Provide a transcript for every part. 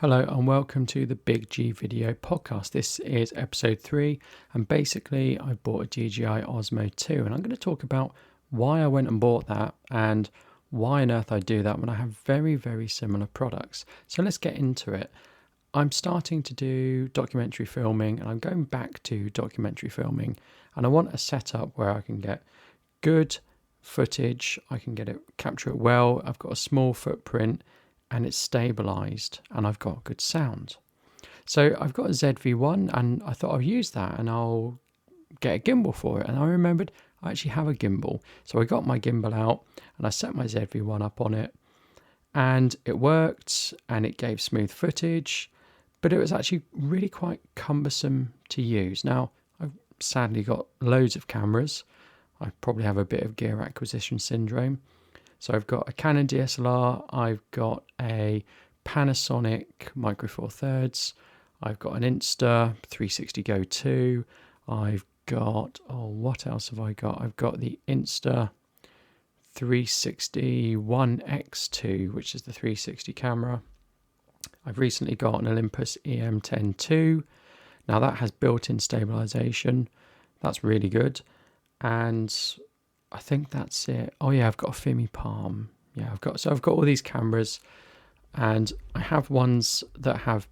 Hello and welcome to the Big G Video Podcast. This is episode 3 and basically I bought a DJI Osmo 2 and I'm going to talk about why I went and bought that and why on earth I do that when I have very similar products. So let's get into it. I'm starting to do documentary filming and I'm going back to documentary filming and I want a setup where I can get good footage, I can capture it well, I've got a small footprint and it's stabilized and I've got good sound. So I've got a ZV-1 and I thought I'll use that and I'll get a gimbal for it. And I remembered I actually have a gimbal. So I got my gimbal out and I set my ZV-1 up on it and it worked and it gave smooth footage, but it was actually really quite cumbersome to use. Now, I've sadly got loads of cameras. I probably have a bit of gear acquisition syndrome. So I've got a Canon DSLR, I've got a Panasonic Micro Four Thirds, I've got an Insta 360 Go 2, I've got, what else have I got? I've got the Insta 360 One X2, which is the 360 camera. I've recently got an Olympus EM10 II. Now that has built-in stabilization. That's really good. And I think that's it. Oh yeah, I've got a Fimi Palm. Yeah, I've got all these cameras and I have ones that have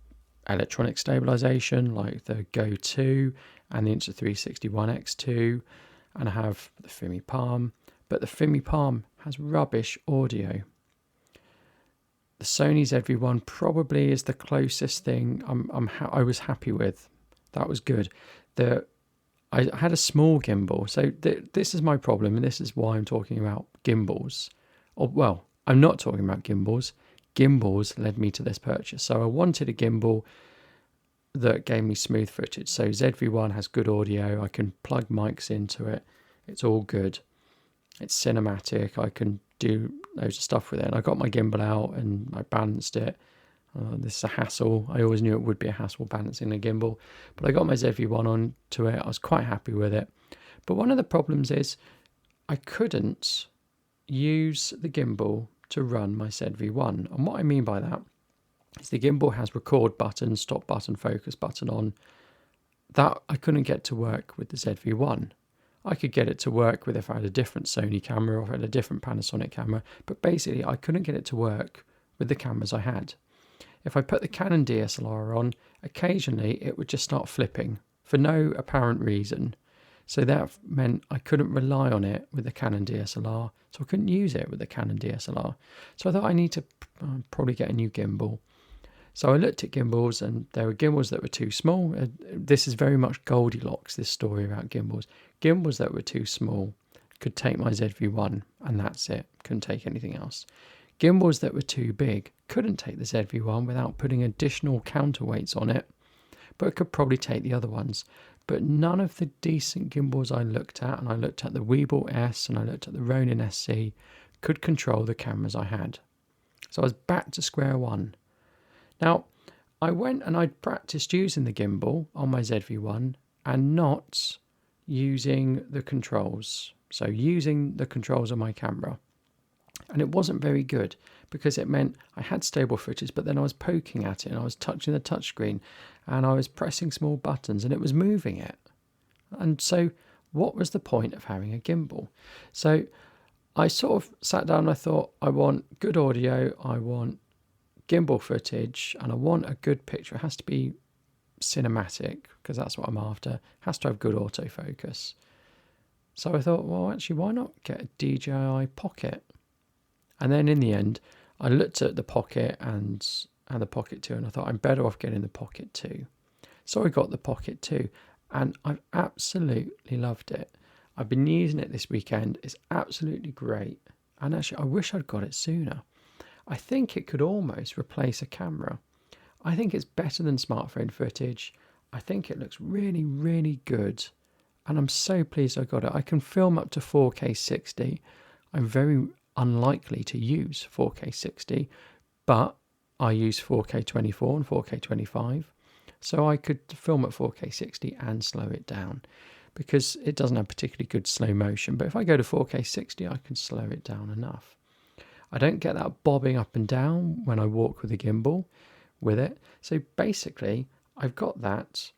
electronic stabilization like the Go 2 and the Insta360 One X2, and I have the Fimi Palm, but the Fimi Palm has rubbish audio. The Sony ZV-1 probably is the closest thing I was happy with. That was good. I had a small gimbal, so this is my problem, and this is why I'm talking about gimbals. Well, I'm not talking about gimbals. Gimbals led me to this purchase. So I wanted a gimbal that gave me smooth footage. So ZV-1 has good audio. I can plug mics into it. It's all good. It's cinematic. I can do loads of stuff with it. And I got my gimbal out and I balanced it. This is a hassle. I always knew it would be a hassle balancing a gimbal, but I got my ZV-1 onto it. I was quite happy with it. But one of the problems is I couldn't use the gimbal to run my ZV-1. And what I mean by that is the gimbal has record button, stop button, focus button on. That I couldn't get to work with the ZV-1. I could get it to work with if I had a different Sony camera or if I had a different Panasonic camera, but basically I couldn't get it to work with the cameras I had. If I put the Canon DSLR on, occasionally it would just start flipping for no apparent reason. So that meant I couldn't rely on it with the Canon DSLR, so I couldn't use it with the Canon DSLR. So I thought I need to probably get a new gimbal. So I looked at gimbals and there were gimbals that were too small. This is very much Goldilocks, this story about gimbals. Gimbals that were too small could take my ZV-1 and that's it, couldn't take anything else. Gimbals that were too big couldn't take the ZV-1 without putting additional counterweights on it, but it could probably take the other ones. But none of the decent gimbals I looked at, and I looked at the Weebill S and I looked at the Ronin SC, could control the cameras I had. So I was back to square one. Now, I went and I practiced using the gimbal on my ZV-1 and not using the controls. So using the controls on my camera. And it wasn't very good because it meant I had stable footage, but then I was poking at it and I was touching the touchscreen and I was pressing small buttons and it was moving it. And so what was the point of having a gimbal? So I sort of sat down and I thought, I want good audio, I want gimbal footage, and I want a good picture. It has to be cinematic because that's what I'm after. It has to have good autofocus. So I thought, well, actually, why not get a DJI Pocket? And then in the end, I looked at the Pocket and the Pocket 2 and I thought I'm better off getting the Pocket 2. So I got the Pocket 2 and I've absolutely loved it. I've been using it this weekend. It's absolutely great. And actually, I wish I'd got it sooner. I think it could almost replace a camera. I think it's better than smartphone footage. I think it looks really good. And I'm so pleased I got it. I can film up to 4K 60. I'm very unlikely to use 4K 60, but I use 4K 24 and 4K 25, so I could film at 4K 60 and slow it down because it doesn't have particularly good slow motion, but if I go to 4K 60 I can slow it down enough. I don't get that bobbing up and down when I walk with a gimbal, with it. So basically, I've got that.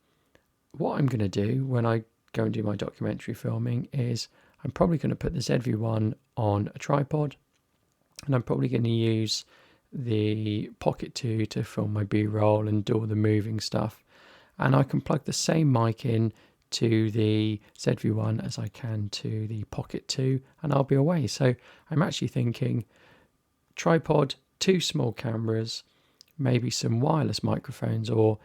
What I'm going to do when I go and do my documentary filming is I'm probably going to put the ZV-1 on a tripod, and I'm probably going to use the Pocket 2 to film my B-roll and do all the moving stuff. And I can plug the same mic in to the ZV-1 as I can to the Pocket 2, and I'll be away. So I'm actually thinking tripod, 2 small cameras, maybe some wireless microphones, or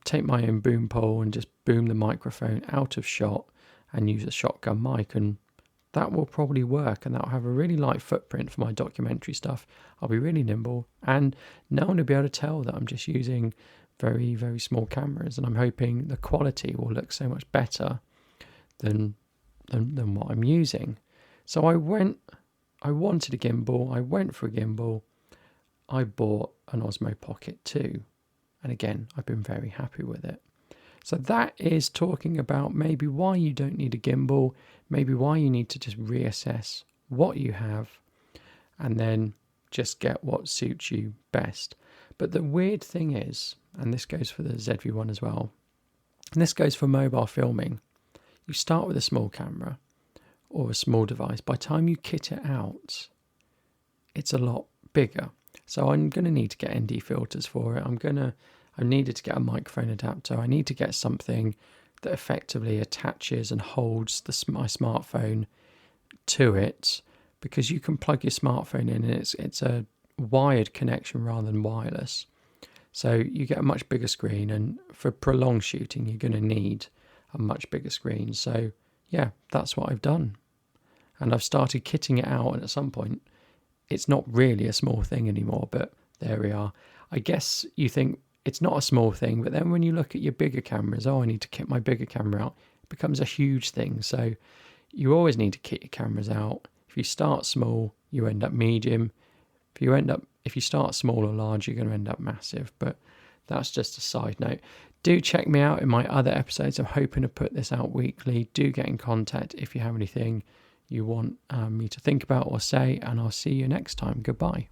take my own boom pole and just boom the microphone out of shot and use a shotgun mic, and that will probably work, and that will have a really light footprint for my documentary stuff. I'll be really nimble, and no one will be able to tell that I'm just using very, very small cameras, and I'm hoping the quality will look so much better than what I'm using. So I wanted a gimbal, I went for a gimbal, I bought an Osmo Pocket 2, and again, I've been very happy with it. So that is talking about maybe why you don't need a gimbal, maybe why you need to just reassess what you have and then just get what suits you best. But the weird thing is, and this goes for the ZV-1 as well, and this goes for mobile filming, you start with a small camera or a small device. By the time you kit it out, it's a lot bigger. So I'm going to need to get ND filters for it. I needed to get a microphone adapter. I need to get something that effectively attaches and holds my smartphone to it, because you can plug your smartphone in and it's a wired connection rather than wireless. So you get a much bigger screen, and for prolonged shooting, you're going to need a much bigger screen. So yeah, that's what I've done. And I've started kitting it out, and at some point, it's not really a small thing anymore, but there we are. I guess you think it's not a small thing, but then when you look at your bigger cameras, I need to kit my bigger camera out, it becomes a huge thing. So you always need to kit your cameras out. If you start small, you end up medium. If you start small or large, you're going to end up massive. But that's just a side note. Do check me out in my other episodes. I'm hoping to put this out weekly. Do get in contact if you have anything you want me to think about or say, and I'll see you next time. Goodbye.